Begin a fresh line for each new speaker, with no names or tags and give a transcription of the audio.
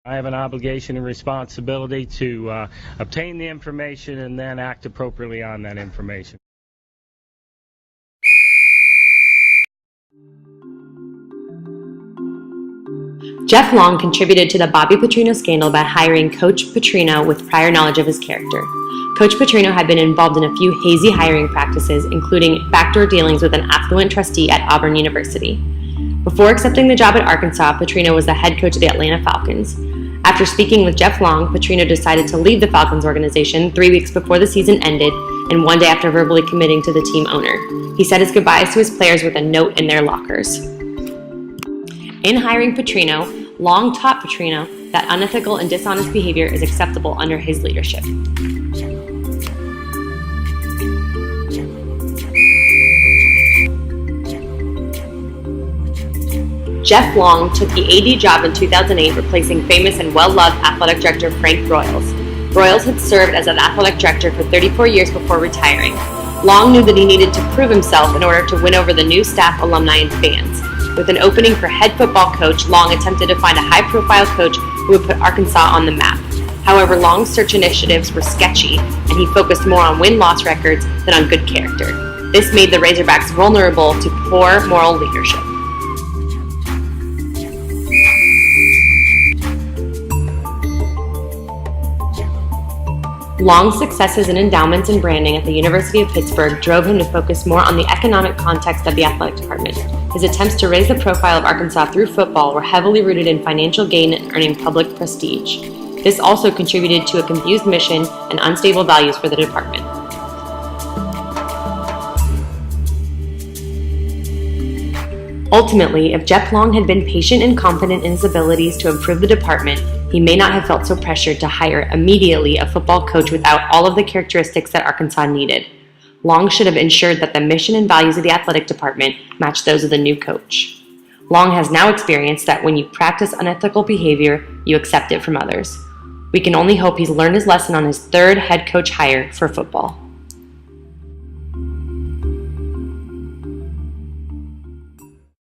I have an obligation and responsibility to obtain the information and then act appropriately on that information.
Jeff Long contributed to the Bobby Petrino scandal by hiring Coach Petrino with prior knowledge of his character. Coach Petrino had been involved in a few hazy hiring practices, including backdoor dealings with an affluent trustee at Auburn University. Before accepting the job at Arkansas, Petrino was the head coach of the Atlanta Falcons. After speaking with Jeff Long, Petrino decided to leave the Falcons organization 3 weeks before the season ended and 1 day after verbally committing to the team owner. He said his goodbyes to his players with a note in their lockers. In hiring Petrino, Long taught Petrino that unethical and dishonest behavior is acceptable under his leadership. Jeff Long took the AD job in 2008, replacing famous and well-loved athletic director Frank Broyles. Broyles had served as an athletic director for 34 years before retiring. Long knew that he needed to prove himself in order to win over the new staff, alumni, and fans. With an opening for head football coach, Long attempted to find a high-profile coach who would put Arkansas on the map. However, Long's search initiatives were sketchy, and he focused more on win-loss records than on good character. This made the Razorbacks vulnerable to poor moral leadership. Long's successes in endowments and branding at the University of Pittsburgh drove him to focus more on the economic context of the athletic department. His attempts to raise the profile of Arkansas through football were heavily rooted in financial gain and earning public prestige. This also contributed to a confused mission and unstable values for the department. Ultimately, if Jeff Long had been patient and confident in his abilities to improve the department, he may not have felt so pressured to hire immediately a football coach without all of the characteristics that Arkansas needed. Long should have ensured that the mission and values of the athletic department matched those of the new coach. Long has now experienced that when you practice unethical behavior, you accept it from others. We can only hope he's learned his lesson on his third head coach hire for football.